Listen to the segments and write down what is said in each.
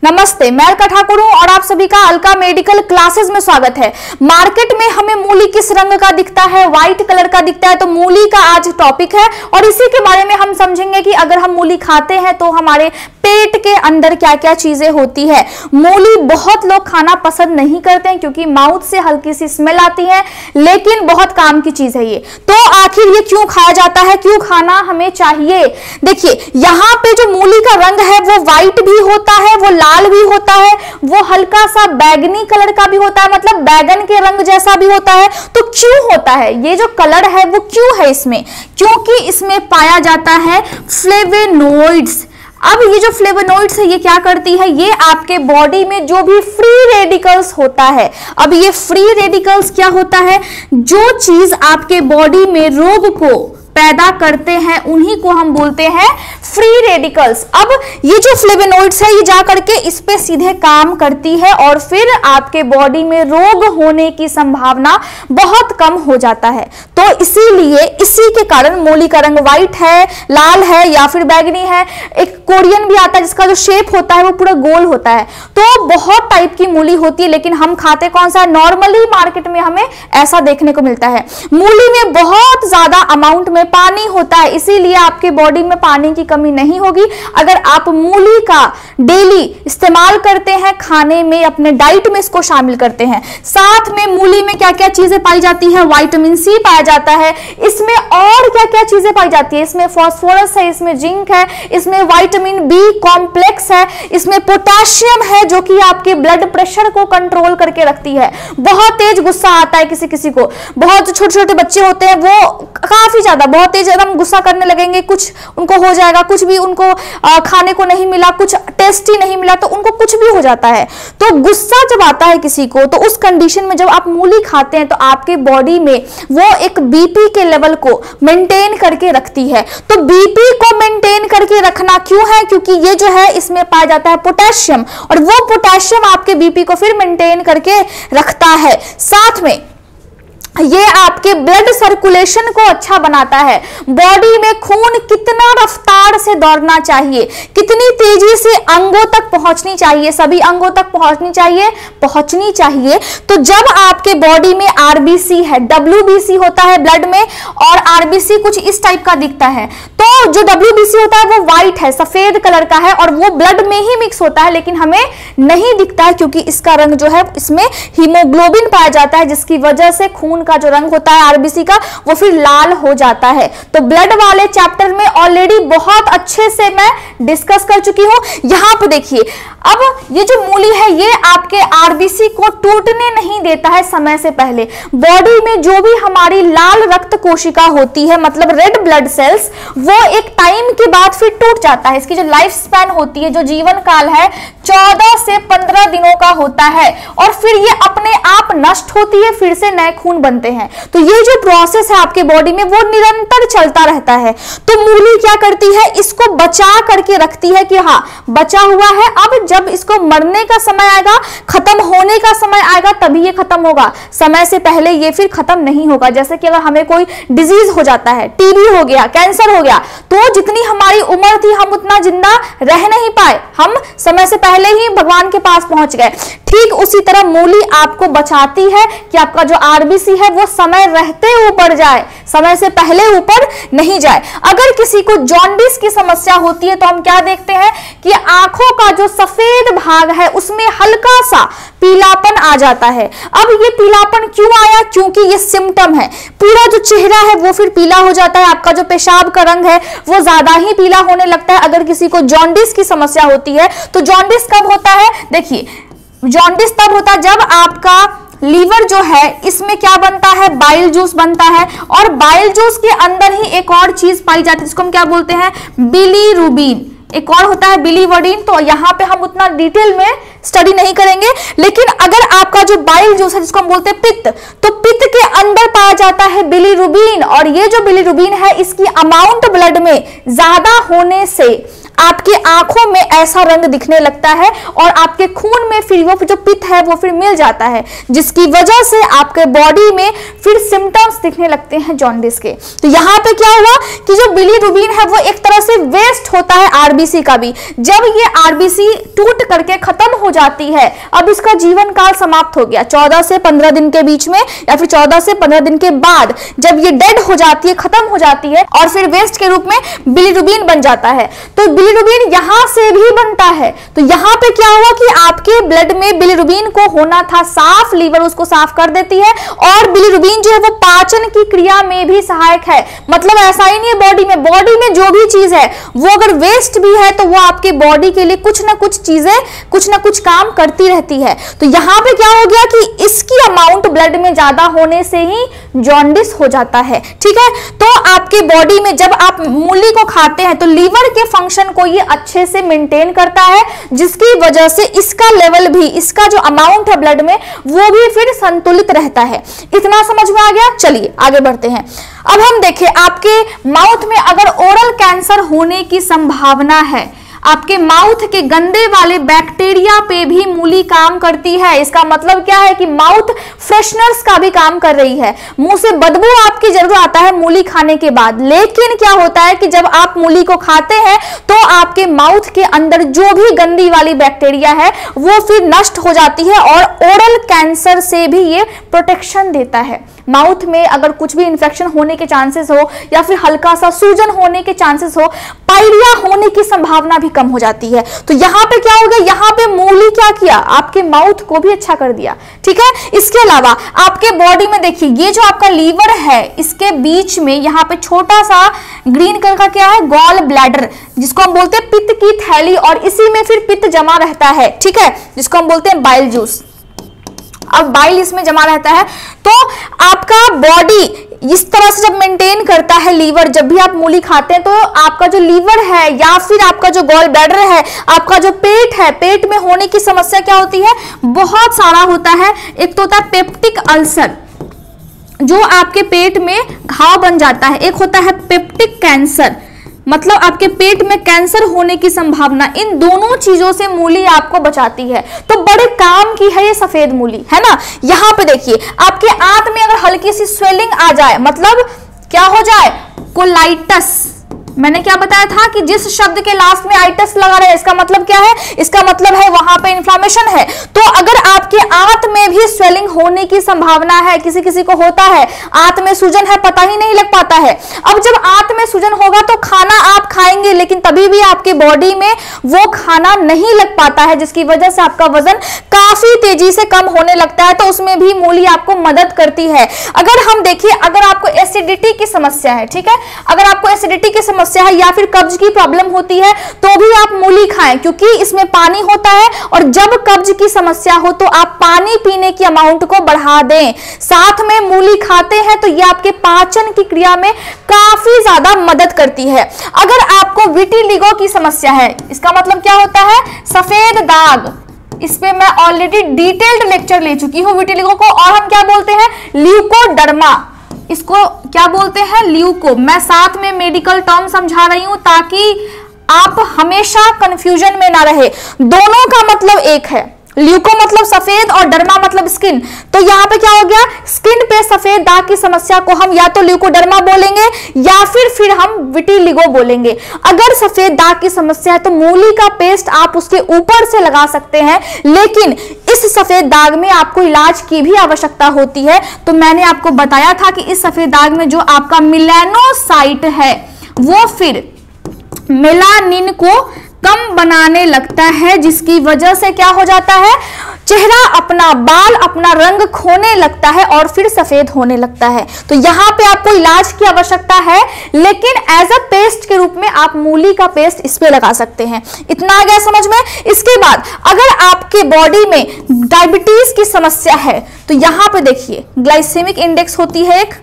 नमस्ते, मैं अलका ठाकुर हूं और आप सभी का अलका मेडिकल क्लासेस में स्वागत है। मार्केट में हमें मूली किस रंग का दिखता है? व्हाइट कलर का दिखता है। तो मूली का आज टॉपिक है और इसी के बारे में हम समझेंगे कि अगर हम मूली खाते हैं तो हमारे पेट के अंदर क्या क्या चीजें होती है। मूली बहुत लोग खाना पसंद नहीं करते हैं क्योंकि माउथ से हल्की सी स्मेल आती है, लेकिन बहुत काम की चीज है ये। तो आखिर ये क्यों खाया जाता है, क्यों खाना हमें चाहिए? देखिए, यहाँ पे जो मूली का रंग है वो व्हाइट भी होता है, वो लाल भी होता है, वो हल्का सा बैगनी कलर का भी होता है, मतलब बैगन के रंग जैसा भी होता है। तो क्यों होता है ये जो कलर है, वो क्यों है इसमें? क्योंकि इसमें पाया जाता है फ्लेवोनोइड्स। अब ये जो फ्लेवोनोइड्स है ये क्या करती है? ये आपके बॉडी में जो भी फ्री रेडिकल्स होता है, अब ये फ्री रेडिकल्स क्या होता है? जो चीज आपके बॉडी में रोग को पैदा करते हैं उन्हीं को हम बोलते हैं फ्री रेडिकल्स। अब ये जो फ्लेवोनोइड्स है ये जा करके इस पे सीधे काम करती है और फिर आपके बॉडी में रोग होने की संभावना बहुत कम हो जाता है। तो इसीलिए इसी के कारण मूली का रंग व्हाइट है, लाल है या फिर बैगनी है। एक कोरियन भी आता है जिसका जो शेप होता है वो पूरा गोल होता है। तो बहुत टाइप की मूली होती है, लेकिन हम खाते कौन सा? नॉर्मली मार्केट में हमें ऐसा देखने को मिलता है। मूली में बहुत ज्यादा अमाउंट में पानी होता है, इसीलिए आपके बॉडी में पानी की कमी नहीं होगी अगर आप मूली का डेली इस्तेमाल करते हैं, खाने में, अपने डाइट में इसको शामिल करते हैं। साथ में मूली में क्या क्या चीजें पाई जाती है? विटामिन सी पाया जाता है। इसमें और क्या क्या चीजें पाई जाती है? इसमें फास्फोरस है, इसमें जिंक है, इसमें विटामिन बी कॉम्प्लेक्स है, इसमें पोटेशियम है जो कि आपके ब्लड प्रेशर को कंट्रोल करके रखती है। बहुत तेज गुस्सा आता है किसी किसी को, बहुत छोटे छोटे बच्चे होते हैं वो काफी ज्यादा बहुत तेज एकदम गुस्सा करने लगेंगे, कुछ उनको हो जाएगा, कुछ भी उनको खाने को नहीं मिला, कुछ टेस्टी नहीं मिला तो उनको कुछ भी हो जाता है। तो गुस्सा जब आता है किसी को तो उस कंडीशन में जब आप मूली खाते हैं तो आपके बॉडी में वो एक बीपी के लेवल को मेंटेन करके रखती है। तो बीपी को मेंटेन करके रखना क्यों है? क्योंकि ये जो है इसमें पाया जाता है पोटेशियम और वो पोटेशियम आपके बीपी को फिर मेंटेन करके रखता है। साथ में ये आपके ब्लड सर्कुलेशन को अच्छा बनाता है। बॉडी में खून कितना रफ्तार से दौड़ना चाहिए, कितनी तेजी से अंगों तक पहुंचनी चाहिए, सभी अंगों तक पहुंचनी चाहिए। तो जब आपके बॉडी में आरबीसी है, डब्ल्यूबीसी होता है ब्लड में, और आरबीसी कुछ इस टाइप का दिखता है। तो जो डब्ल्यूबीसी होता है वो व्हाइट है, सफेद कलर का है और वो ब्लड में ही मिक्स होता है, लेकिन हमें नहीं दिखता है क्योंकि इसका रंग जो है इसमें हीमोग्लोबिन पाया जाता है, जिसकी वजह से खून का जो रंग होता है आरबीसी का वो फिर लाल हो जाता है। तो ब्लड वाले चैप्टर में ऑलरेडी बहुत अच्छे से मैं डिस्कस कर चुकी हूं। यहां पर देखिए, अब ये जो मूली है ये आपके आरबीसी को टूटने नहीं देता है समय से पहले। बॉडी में जो भी हमारी लाल रक्त कोशिका होती है, मतलब रेड ब्लड सेल्स, वो एक टाइम के बाद फिर टूट जाता है। इसकी जो लाइफ स्पैन होती है, जो जीवन काल है, 14 से 15 दिनों का होता है और फिर ये अपने आप नष्ट होती है, फिर से नए खून बनते हैं। तो ये जो प्रोसेस है आपके बॉडी में वो निरंतर चलता रहता है। तो मूली क्या करती है? इसको बचा करके रखती है कि हाँ बचा हुआ है, अब जब इसको मरने का समय आएगा, खत्म होने का समय आएगा, तभी ये खत्म होगा। समय से पहले ये फिर खत्म नहीं होगा। जैसे कि अगर हमें कोई डिजीज हो जाता है, टीबी हो गया, कैंसर हो गया, तो जितनी हमारी उम्र थी हम उतना जिंदा रह नहीं पाए, हम समय से पहले ही भगवान के पास पहुंच गए। ठीक उसी तरह मूली आपको बचाती है कि आपका जो आरबीसी है वो समय रहते ऊपर जाए, समय से पहले ऊपर नहीं जाए। अगर किसी को जॉन्डिस की समस्या होती है तो हम क्या देखते हैं कि आंखों का जो सफेद भाग है उसमें हल्का सा पीलापन आ जाता है। अब ये पीलापन क्यों आया? क्योंकि ये सिम्टम है। पूरा जो चेहरा है वो फिर पीला हो जाता है, आपका जो पेशाब का रंग है वो ज्यादा ही पीला होने लगता है। अगर किसी को जॉन्डिस की समस्या होती है तो जॉन्डिस कब होता है? देखिए, जॉन्डिस तब होता है जब आपका लीवर जो है इसमें क्या बनता है? बाइल जूस बनता है और बाइल जूस के अंदर ही एक और चीज पाई जाती है जिसको हम क्या बोलते हैं? बिलीरुबिन। एक और होता है बिलीवर्डिन। तो यहाँ पे हम उतना डिटेल में स्टडी नहीं करेंगे, लेकिन अगर आपका जो बाइल जूस है जिसको हम बोलते हैं पित्त, तो पित्त के अंदर पाया जाता है बिलीरुबिन और ये जो बिलीरुबिन है इसकी अमाउंट ब्लड में ज्यादा होने से आपकी आंखों में ऐसा रंग दिखने लगता है और आपके खून में फिर वो जो पित्त है वो फिर मिल जाता है, जिसकी वजह से आपके बॉडी में फिर सिम्टम्स दिखने लगते हैं जॉन्डिस के। तो यहाँ पे क्या हुआ कि जो बिलीरुबिन है वो एक तरह से वेस्ट होता है आरबीसी का भी। जब ये आरबीसी टूट करके खत्म हो जाती है, अब इसका जीवन काल समाप्त हो गया। 14 से 15 दिन के बीच में या फिर 14 से 15 दिन के बाद जब ये डेड हो जाती है, खत्म हो जाती है और फिर वेस्ट के रूप में बिलीरुबिन बन जाता है। तो बिलीरुबिन यहां से भी बनता है। तो यहां पे क्या हुआ कि आपके ब्लड में बिलीरुबिन को होना था साफ, लीवर उसको साफ कर देती है और बिलीरुबिन जो है वो पाचन की क्रिया में भी सहायक है। मतलब ऐसा ही नहीं है बॉडी में जो भी चीज है वो अगर वेस्ट भी है तो वो आपके बॉडी के लिए कुछ ना कुछ चीजें कुछ ना कुछ काम करती रहती है। तो यहां पे क्या हो गया कि इसकी अमाउंट ब्लड में ज्यादा होने से ही जॉन्डिस हो जाता है। ठीक है, तो आपके बॉडी में जब आप मूली को खाते हैं तो लीवर के फंक्शन को ये अच्छे से मेंटेन करता है, जिसकी वजह से इसका लेवल भी, इसका जो अमाउंट है ब्लड में वो भी फिर संतुलित रहता है। इतना समझ में आ गया? चलिए आगे बढ़ते हैं। अब हम देखें, आपके माउथ में अगर ओरल कैंसर होने की संभावना है, आपके माउथ के गंदे वाले बैक्टीरिया पे भी मूली काम करती है। इसका मतलब क्या है कि माउथ फ्रेशनर्स का भी काम कर रही है। मुंह से बदबू आपकी जरूर आता है मूली खाने के बाद, लेकिन क्या होता है कि जब आप मूली को खाते हैं तो आपके माउथ के अंदर जो भी गंदी वाली बैक्टीरिया है वो फिर नष्ट हो जाती है और ओरल कैंसर से भी ये प्रोटेक्शन देता है। माउथ में अगर कुछ भी इंफेक्शन होने के चांसेस हो या फिर हल्का सा सूजन होने के चांसेस हो, पायरिया होने की संभावना भी कम हो जाती है। तो यहाँ पे क्या हो गया, यहाँ पे मूली क्या किया, आपके माउथ को भी अच्छा कर दिया। ठीक है, इसके अलावा आपके बॉडी में देखिए, ये जो आपका लीवर है इसके बीच में यहाँ पे छोटा सा ग्रीन कलर का क्या है, गॉल ब्लैडर, जिसको हम बोलते हैं पित्त की थैली, और इसी में फिर पित्त जमा रहता है। ठीक है, जिसको हम बोलते हैं बाइल जूस। अब बाइल इसमें जमा रहता है। तो आपका बॉडी इस तरह से जब मेंटेन करता है लीवर, जब भी आप मूली खाते हैं तो आपका जो लीवर है या फिर आपका जो गॉल ब्लैडर है, आपका जो पेट है, पेट में होने की समस्या क्या होती है, बहुत सारा होता है। एक तो होता है पेप्टिक अल्सर, जो आपके पेट में घाव बन जाता है। एक होता है पेप्टिक कैंसर, मतलब आपके पेट में कैंसर होने की संभावना। इन दोनों चीजों से मूली आपको बचाती है। तो बड़े काम की है ये सफेद मूली, है ना। यहाँ पे देखिए, आपके आंत में अगर हल्की सी स्वेलिंग आ जाए, मतलब क्या हो जाए, कोलाइटस। मैंने क्या बताया था कि जिस शब्द के लास्ट में आइटस लगा रहे, इसका मतलब क्या है, इसका मतलब है वहां पे इन्फ्लामेशन है। तो अगर आपके आंत में भी स्वेलिंग होने की संभावना है, किसी किसी को होता है, आंत में सूजन है, पता ही नहीं लग पाता है। अब जब आंत में सूजन होगा तो खाना आप खाएंगे, लेकिन तभी भी आपके बॉडी में वो खाना नहीं लग पाता है, जिसकी वजह से आपका वजन काफी तेजी से कम होने लगता है। तो उसमें भी मूली आपको मदद करती है। अगर हम देखिए, अगर आपको एसिडिटी की समस्या है, ठीक है, अगर आपको एसिडिटी की समस्या है या फिर कब्ज की प्रॉब्लम होती है तो भी आप मूली खाएं, क्योंकि इसमें पानी होता है और जब कब्ज की समस्या हो तो आप पानी पीने की अमाउंट को बढ़ा दें। साथ में मूली खाते हैं तो यह आपके पाचन की क्रिया में काफी ज्यादा मदद करती है। अगर आपको विटिलिगो की समस्या है, इसका मतलब क्या होता है, सफेद दाग, इस पे मैं ऑलरेडी डिटेल्ड लेक्चर ले चुकी हूं विटिलिगो को, और हम क्या बोलते हैं, ल्यूकोडर्मा। इसको क्या बोलते हैं, ल्यूको। मैं साथ में मेडिकल टर्म समझा रही हूं ताकि आप हमेशा कंफ्यूजन में ना रहे। दोनों का मतलब एक है, ल्यूको मतलब सफेद और डर्मा मतलब स्किन। तो यहाँ पे क्या हो गया, स्किन पे सफेद दाग की समस्या को हम या तो ल्यूकोडर्मा बोलेंगे या फिर हम विटिलिगो बोलेंगे। अगर सफेद दाग की समस्या है तो मूली का पेस्ट आप उसके ऊपर से लगा सकते हैं, लेकिन इस सफेद दाग में आपको इलाज की भी आवश्यकता होती है। तो मैंने आपको बताया था कि इस सफेद दाग में जो आपका मेलानोसाइट है वो फिर मेलानिन को कम बनाने लगता है, जिसकी वजह से क्या हो जाता है, चेहरा अपना, बाल अपना रंग खोने लगता है और फिर सफेद होने लगता है। तो यहाँ पे आपको इलाज की आवश्यकता है, लेकिन एज अ पेस्ट के रूप में आप मूली का पेस्ट इस पे लगा सकते हैं। इतना आ गया समझ में। इसके बाद अगर आपके बॉडी में डायबिटीज की समस्या है तो यहाँ पे देखिए, ग्लाइसेमिक इंडेक्स होती है एक,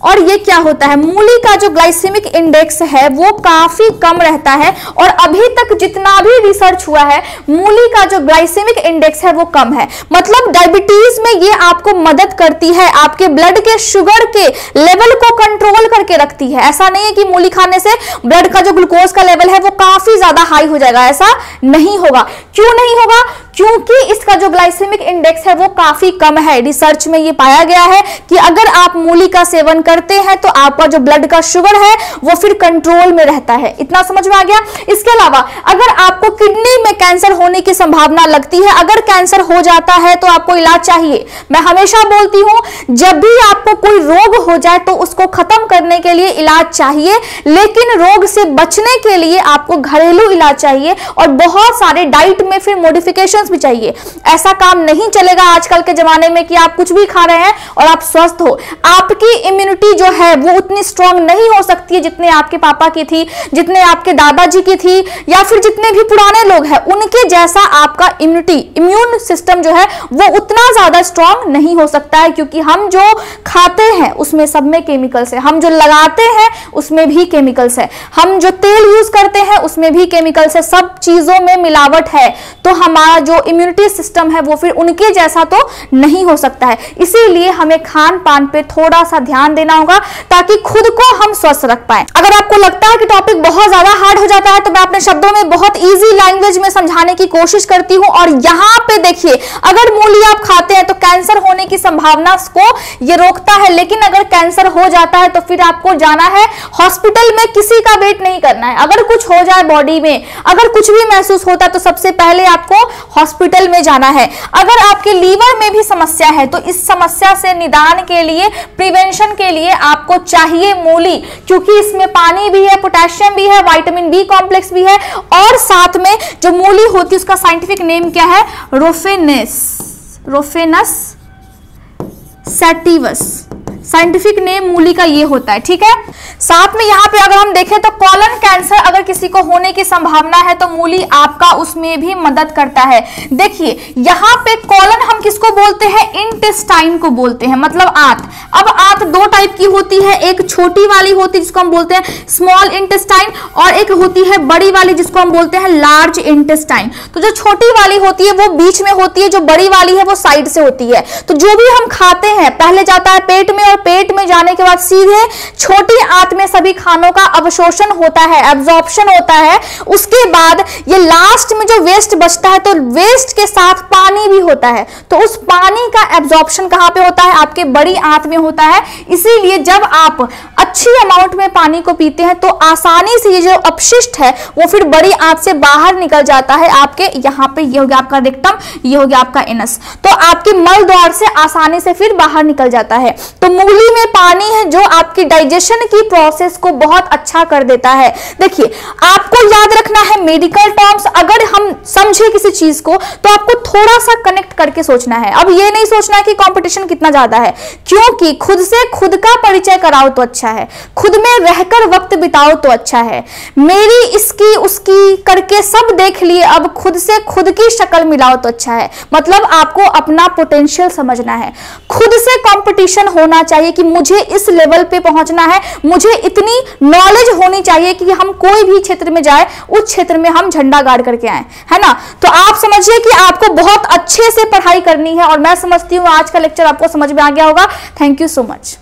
और ये क्या होता है, मूली का जो ग्लाइसेमिक इंडेक्स है वो काफी कम रहता है। और अभी तक जितना भी रिसर्च हुआ है, मूली का जो ग्लाइसेमिक इंडेक्स है वो कम है। मतलब डायबिटीज में ये आपको मदद करती है, आपके ब्लड के शुगर के लेवल को कंट्रोल करके रखती है। ऐसा नहीं है कि मूली खाने से ब्लड का जो ग्लूकोज का लेवल है वो काफी ज्यादा हाई हो जाएगा, ऐसा नहीं होगा। क्यों नहीं होगा? क्योंकि इसका जो ग्लाइसेमिक इंडेक्स है वो काफी कम है। रिसर्च में ये पाया गया है कि अगर आप मूली का सेवन करते हैं तो आपका जो ब्लड का शुगर है वो फिर कंट्रोल में रहता है। इतना समझ में आ गया। इसके अलावा अगर आपको किडनी में कैंसर होने की संभावना लगती है, अगर कैंसर हो जाता है तो आपको इलाज चाहिए। मैं हमेशा बोलती हूं जब भी आपको कोई रोग हो जाए तो उसको खत्म करने के लिए इलाज चाहिए, लेकिन रोग से बचने के लिए आपको घरेलू इलाज चाहिए और बहुत सारे डाइट में फिर मॉडिफिकेशंस भी चाहिए। ऐसा काम नहीं चलेगा आजकल के जमाने में कि आप कुछ भी खा रहे हैं और आप स्वस्थ हो। आपकी इम्यूनिटी जो है वो उतनी स्ट्रांग नहीं हो सकती है जितने आपके पापा की थी, जितने आपके दादाजी की थी, या फिर जितने भी पुराने लोग हैं उनके जैसा आपका इम्यून सिस्टम जो है वो उतना ज्यादा स्ट्रांग नहीं हो सकता है। क्योंकि हम जो खाते हैं उसमें सब में केमिकल्स है, हम जो लगाते हैं उसमें भी केमिकल्स है, हम जो तेल यूज करते हैं उसमें भी केमिकल्स है, सब चीजों में मिलावट है। तो हमारा जो इम्यूनिटी सिस्टम है वो फिर उनके जैसा तो नहीं हो सकता है। इसीलिए हमें खान पान पे थोड़ा सा ध्यान देना होगा ताकि खुद को हम स्वस्थ रख पाए। अगर आपको लगता है कि टॉपिक बहुत ज्यादा हार्ड हो जाता है तो मैं अपने शब्दों में बहुत इजी लैंग्वेज में समझाने की कोशिश करती हूं। और यहाँ पे देखिए, अगर मूली आप खाते हैं तो कैंसर होने की संभावना को ये रोकता है, लेकिन अगर कैंसर हो जाता है तो फिर आपको जाना है हॉस्पिटल में, किसी का वेट नहीं करना है। अगर कुछ हो जाए बॉडी में, अगर कुछ भी महसूस होता है तो सबसे पहले आपको हॉस्पिटल में जाना है। अगर आपके लीवर में भी समस्या है तो इस समस्या से निदान के लिए, प्रिवेंशन के लिए आपको चाहिए मूली, क्योंकि इसमें पानी भी है, पोटेशियम भी है, विटामिन बी कॉम्प्लेक्स भी है, और साथ में जो मूली होती है उसका साइंटिफिक नेम क्या है, रोफेनस सैटिवस। साइंटिफिक नेम मूली का ये होता है, ठीक है। साथ में यहाँ पे अगर हम देखें तो कॉलन कैंसर अगर किसी को होने की संभावना है तो मूली आपका उसमें भी मदद करता है। देखिए यहाँ पे कॉलन हम किसको बोलते हैं, इंटेस्टाइन को बोलते हैं, मतलब आंत। अब आंत दो टाइप की होती है, एक छोटी वाली होती है जिसको हम बोलते हैं स्मॉल इंटेस्टाइन, और एक होती है बड़ी वाली जिसको हम बोलते हैं लार्ज इंटेस्टाइन। तो जो छोटी वाली होती है वो बीच में होती है, जो बड़ी वाली है वो साइड से होती है। तो जो भी हम खाते हैं पहले जाता है पेट में, और पेट में जाने के बाद सीधे छोटी आंत में सभी खानों का अवशोषण होता है, एब्जॉर्प्शन होता है। उसके बाद ये लास्ट में जो वेस्ट बचता है तो वेस्ट के साथ पानी भी होता है, तो उस पानी का एब्जॉर्प्शन कहां पे होता है, आपके बड़ी आंत में होता है। इसीलिए जब आप अच्छी अमाउंट में पानी को पीते हैं तो आसानी से ये जो अपशिष्ट है वो फिर बड़ी आंत से बाहर निकल जाता है। आपके यहाँ पे ये हो गया आपका रेक्टम, ये हो गया आपका एनस, तो आपके मल द्वार से आसानी से फिर बाहर निकल जाता है। तो मूली में पानी है जो आपकी डाइजेशन की प्रोसेस को बहुत अच्छा कर देता है। देखिए आपको याद रखना है मेडिकल टर्म्स, अगर हम समझे किसी चीज को तो आपको थोड़ा सा कनेक्ट करके सोचना है। अब ये नहीं सोचना कि कंपटीशन कितना ज्यादा है, क्योंकि खुद से खुद का परिचय कराओ तो अच्छा है, खुद में रहकर वक्त बिताओ तो अच्छा है। मेरी इसकी उसकी करके सब देख लिए, अब खुद से खुद की शक्ल मिलाओ तो अच्छा है। मतलब आपको अपना पोटेंशियल समझना है, खुद से कंपटीशन होना चाहिए कि मुझे इस लेवल पे पहुंचना है, मुझे इतनी नॉलेज होनी चाहिए कि हम कोई भी क्षेत्र में जाए उस क्षेत्र में हम झंडा गाड़ करके आए, है ना। तो आप समझिए कि आपको बहुत अच्छे से पढ़ाई करनी है, और मैं समझती हूँ आज का लेक्चर आपको समझ में आ गया होगा। Thank you so much.